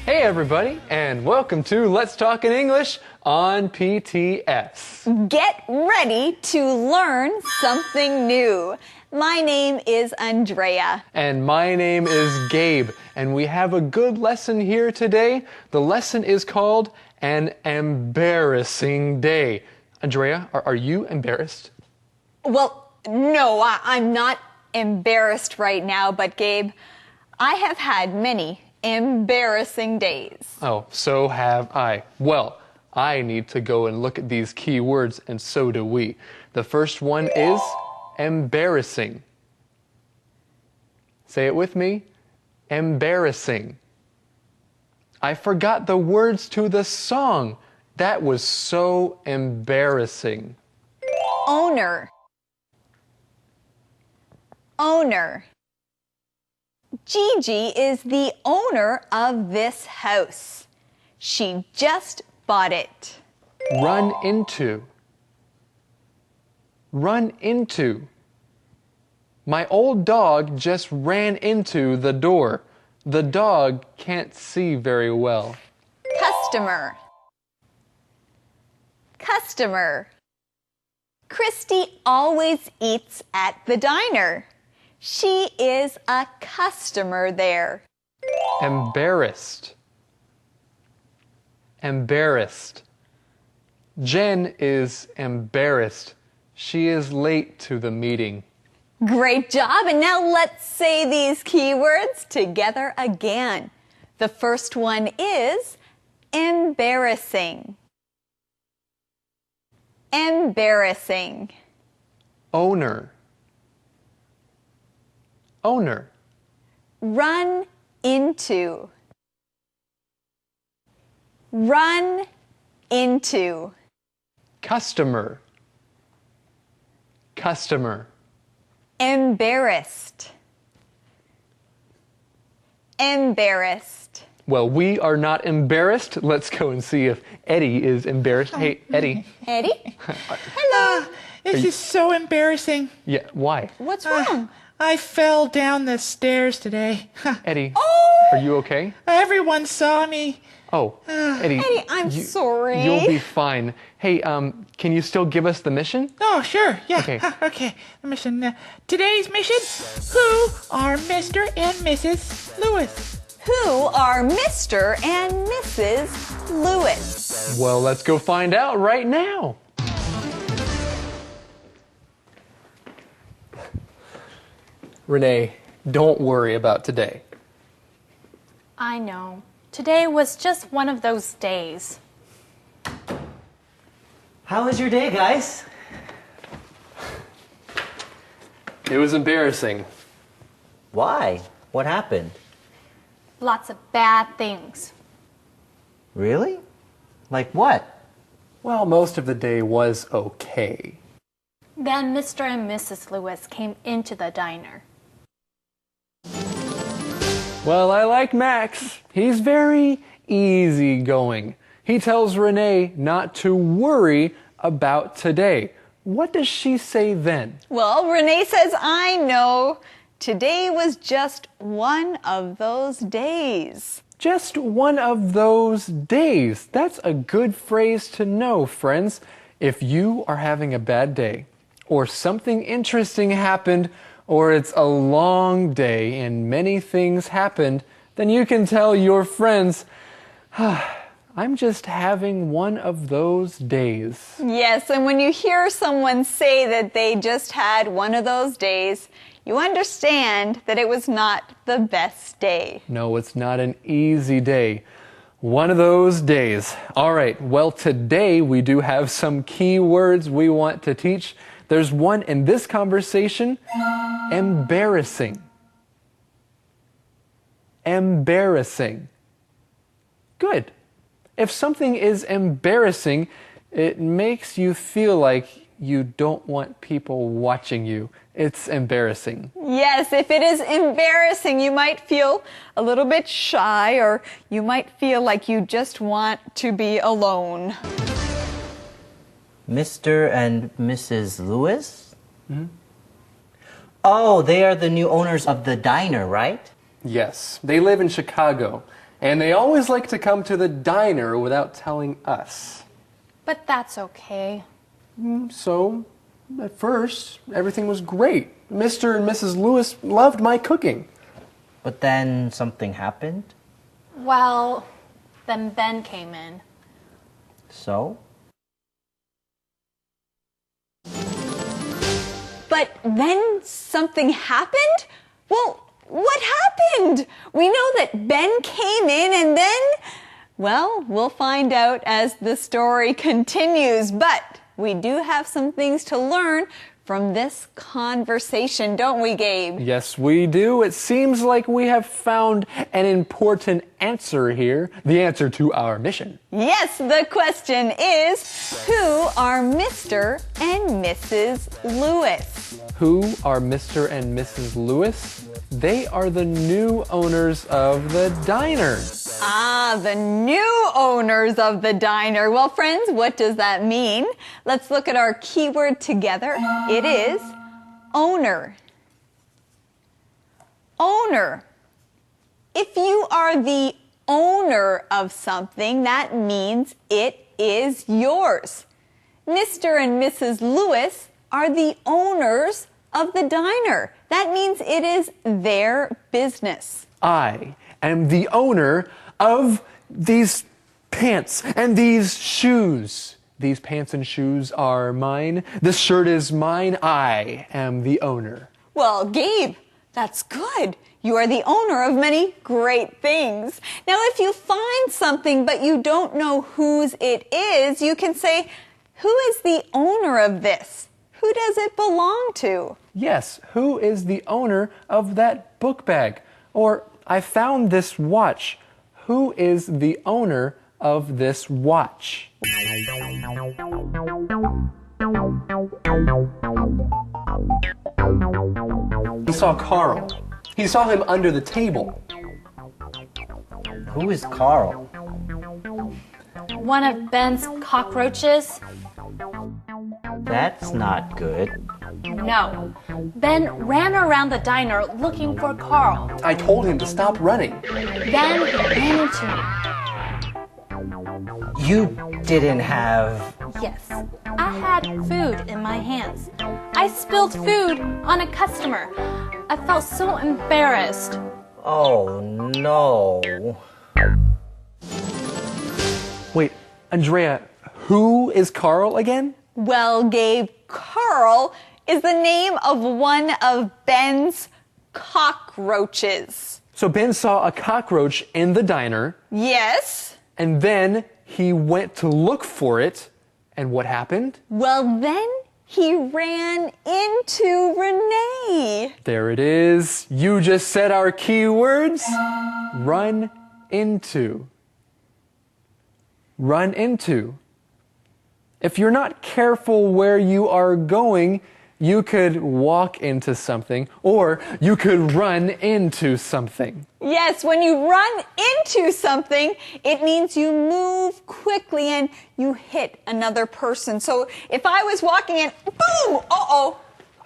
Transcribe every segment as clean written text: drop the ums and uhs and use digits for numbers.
Hey everybody, and welcome to Let's Talk in English on PTS. Get ready to learn something new. My name is Andrea. And my name is Gabe, and we have a good lesson here today. The lesson is called An Embarrassing Day. Andrea, are you embarrassed? Well, no, I'm not embarrassed right now, but Gabe, I have had many embarrassing days. Oh, so have I. Well, I need to go and look at these key words, and so do we. The first one is embarrassing. Say it with me. Embarrassing. I forgot the words to the song. That was so embarrassing. Owner. Owner. Gigi is the owner of this house. She just bought it. Run into. Run into. My old dog just ran into the door. The dog can't see very well. Customer. Customer. Christy always eats at the diner. She is a customer there. Embarrassed. Embarrassed. Jen is embarrassed. She is late to the meeting. Great job. And now let's say these keywords together again. The first one is embarrassing. Embarrassing. Owner. Owner. Run into. Run into. Customer. Customer. Embarrassed. Embarrassed. Well, we are not embarrassed. Let's go and see if Eddie is embarrassed. Hey, Eddie. Eddie? Hello. This is so embarrassing. Yeah, why? What's wrong? I fell down the stairs today. Eddie, Oh! are you okay? Everyone saw me. Oh, Eddie. Eddie, I'm sorry. You'll be fine. Hey, can you still give us the mission? Oh, sure. Yeah. Okay. Okay. The mission. Today's mission. Who are Mr. and Mrs. Lewis? Who are Mr. and Mrs. Lewis? Well, let's go find out right now. Renee, don't worry about today. I know. Today was just one of those days. How was your day, guys? It was embarrassing. Why? What happened? Lots of bad things. Really? Like what? Well, most of the day was okay. Then Mr. and Mrs. Lewis came into the diner. Well, I like Max. He's very easygoing. He tells Renee not to worry about today. What does she say then? Well, Renee says, I know. Today was just one of those days. Just one of those days. That's a good phrase to know, friends. If you are having a bad day, or something interesting happened, or it's a long day and many things happened, then you can tell your friends, I'm just having one of those days. Yes, and when you hear someone say that they just had one of those days, you understand that it was not the best day. No, it's not an easy day. One of those days. All right, well, today we do have some key words we want to teach. There's one in this conversation, embarrassing. Embarrassing. Good. If something is embarrassing, it makes you feel like you don't want people watching you. It's embarrassing. Yes, if it is embarrassing, you might feel a little bit shy, or you might feel like you just want to be alone. Mr. and Mrs. Lewis? Mm-hmm. Oh, they are the new owners of the diner, right? Yes, they live in Chicago, And they always like to come to the diner without telling us. But that's okay. So, at first, everything was great. Mr. and Mrs. Lewis loved my cooking. But then something happened? Well, then Ben came in. So? But then something happened? Well, what happened? We know that Ben came in and then, well, we'll find out as the story continues. But we do have some things to learn from this conversation, don't we, Gabe? Yes, we do. It seems like we have found an important answer here, the answer to our mission. Yes, the question is, who are Mr. and Mrs. Lewis? Who are Mr. and Mrs. Lewis? They are the new owners of the diner. Ah, the new owners of the diner. Well, friends, what does that mean? Let's look at our keyword together. It is owner. Owner. If you are the owner of something, that means it is yours. Mr. and Mrs. Lewis are the owners of the diner. That means it is their business. I am the owner of these pants and these shoes. These pants and shoes are mine. This shirt is mine. I am the owner. Well, Gabe, that's good. You are the owner of many great things. Now, if you find something but you don't know whose it is, you can say, who is the owner of this? Who does it belong to? Yes, who is the owner of that book bag? Or, I found this watch. Who is the owner of this watch? He saw Carl. He saw him under the table. Who is Carl? One of Ben's cockroaches? That's not good. No. Ben ran around the diner looking for Carl. I told him to stop running. Then he ran into me. You didn't have... Yes, I had food in my hands. I spilled food on a customer. I felt so embarrassed. Oh, no. Wait, Andrea, who is Carl again? Well, Gabe, Carl is the name of one of Ben's cockroaches. So Ben saw a cockroach in the diner, Yes? and then he went to look for it. And what happened? Well, then he ran into Renee. There it is. You just said our keywords. Run into. Run into. If you're not careful where you are going, you could walk into something, or you could run into something. Yes, when you run into something, it means you move quickly and you hit another person. So if I was walking and boom,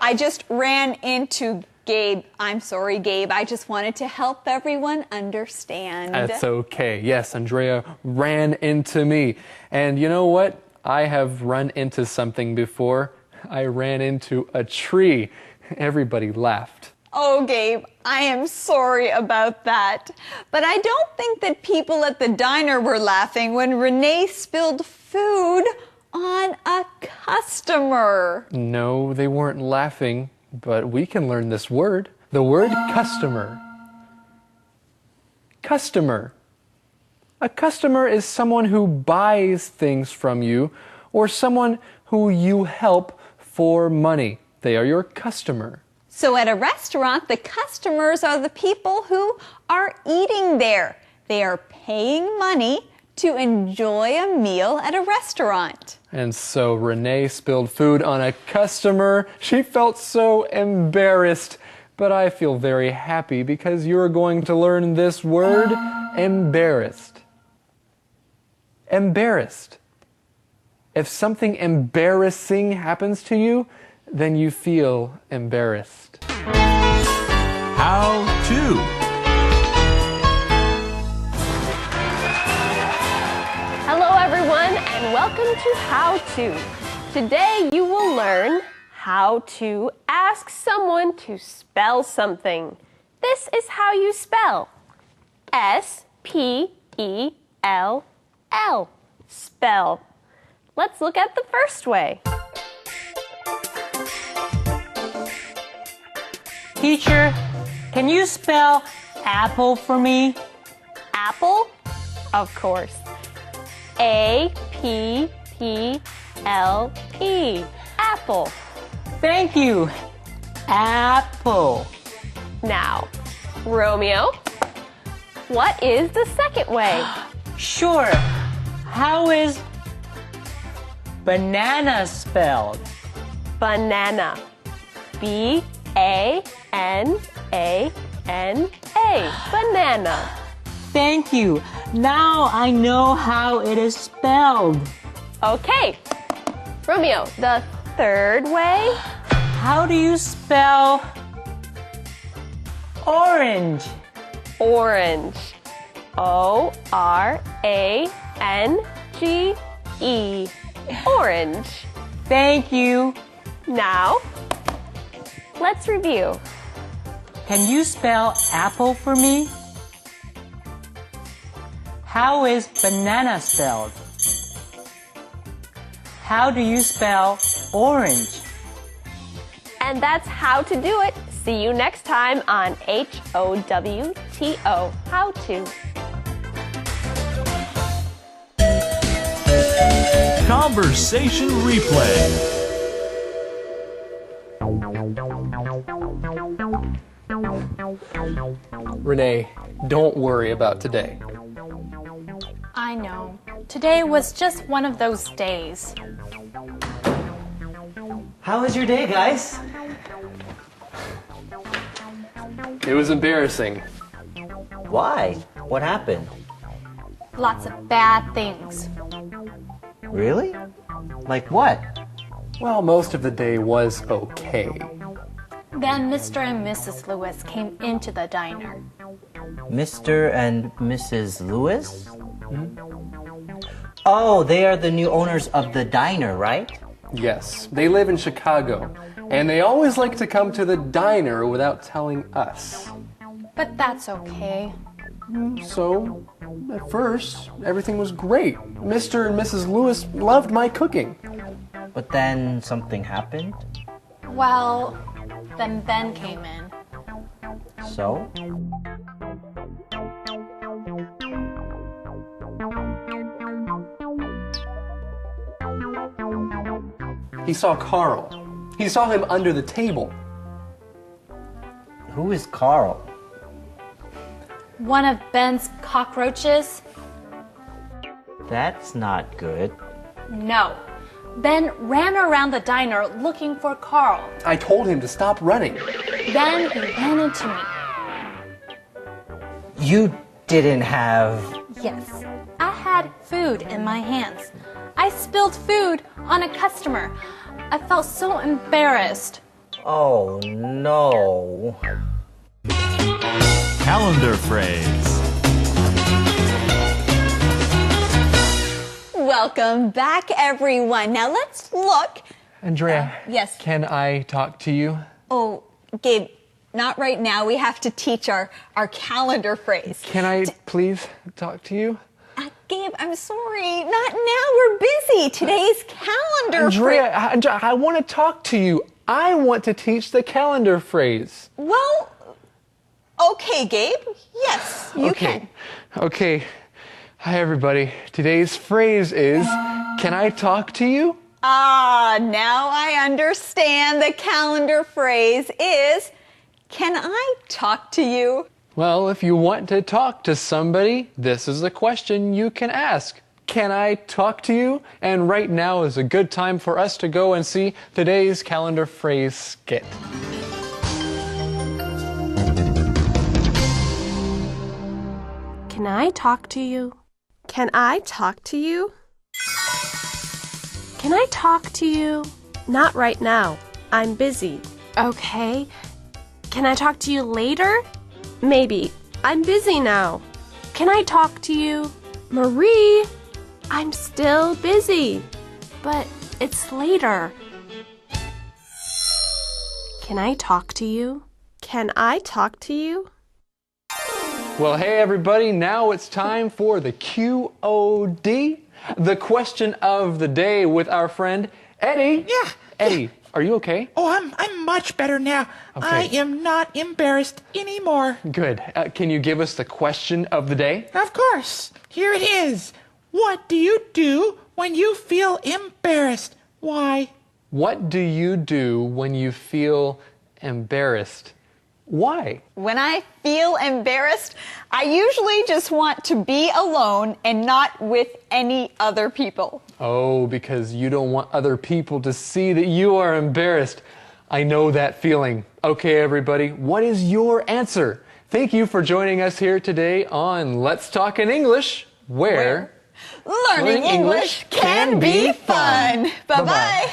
I just ran into Gabe. I'm sorry, Gabe. I just wanted to help everyone understand. That's okay. Yes, Andrea ran into me. And you know what? I have run into something before. I ran into a tree. Everybody laughed. Oh, Gabe, I am sorry about that. But I don't think that people at the diner were laughing when Renee spilled food on a customer. No, they weren't laughing, but we can learn this word. The word customer. Customer. A customer is someone who buys things from you or someone who you help for money. They are your customer. So at a restaurant, the customers are the people who are eating there. They are paying money to enjoy a meal at a restaurant. And so Renee spilled food on a customer. She felt so embarrassed. But I feel very happy because you're going to learn this word, embarrassed. Embarrassed. If something embarrassing happens to you, then you feel embarrassed. How to. Welcome to How To. Today you will learn how to ask someone to spell something. This is how you spell. S-P-E-L-L. Spell. Let's look at the first way. Teacher, can you spell apple for me? Apple? Of course. A-P-P-L-E. Apple. Thank you. Apple. Now, Romeo, what is the second way? Sure. How is banana spelled? Banana. B-A-N-A-N-A. Banana. Thank you. Now I know how it is spelled. Okay. Romeo, the third way? How do you spell orange? Orange. O-R-A-N-G-E. Orange. Thank you. Now, let's review. Can you spell apple for me? How is banana spelled? How do you spell orange? And that's how to do it. See you next time on HOWTO. How to. Conversation replay. Renee, don't worry about today. I know. Today was just one of those days. How was your day, guys? It was embarrassing. Why? What happened? Lots of bad things. Really? Like what? Well, most of the day was okay. Then Mr. and Mrs. Lewis came into the diner. Mr. and Mrs. Lewis? Oh, they are the new owners of the diner, right? Yes, they live in Chicago, and they always like to come to the diner without telling us. But that's okay. So, at first, everything was great. Mr. and Mrs. Lewis loved my cooking. But then something happened? Well, then Ben came in. So? He saw Carl. He saw him under the table. Who is Carl? One of Ben's cockroaches? That's not good. No. Ben ran around the diner looking for Carl. I told him to stop running. Then he ran into me. You didn't have... Yes, I had food in my hands. I spilled food on a customer. I felt so embarrassed. Oh, no. Calendar phrase. Welcome back, everyone. Now let's look. Andrea, Yes. can I talk to you? Oh, Gabe, not right now. We have to teach our calendar phrase. Can I please talk to you? Gabe, I'm sorry. Not now. We're busy. Today's calendar phrase. Andrea, I want to talk to you. I want to teach the calendar phrase. Well, okay, Gabe. Yes, you can. Okay. Hi, everybody. Today's phrase is, can I talk to you? Ah, now I understand. The calendar phrase is, can I talk to you? Well, if you want to talk to somebody, this is a question you can ask. Can I talk to you? And right now is a good time for us to go and see today's calendar phrase skit. Can I talk to you? Can I talk to you? Can I talk to you? Not right now. I'm busy. Okay. Can I talk to you later? Maybe. I'm busy now. Can I talk to you? Marie? I'm still busy, but it's later. Can I talk to you? Can I talk to you? Well, hey everybody, now it's time for the QOD, the question of the day with our friend Eddie. Yeah. Eddie, are you okay? Oh, I'm much better now. Okay. I am not embarrassed anymore. Good. Can you give us the question of the day? Of course. Here it is. What do you do when you feel embarrassed? Why? What do you do when you feel embarrassed? Why? When I feel embarrassed, I usually just want to be alone and not with any other people. Oh, because you don't want other people to see that you are embarrassed. I know that feeling. Okay, everybody, what is your answer? Thank you for joining us here today on Let's Talk in English, where Learning English can be fun. Bye-bye.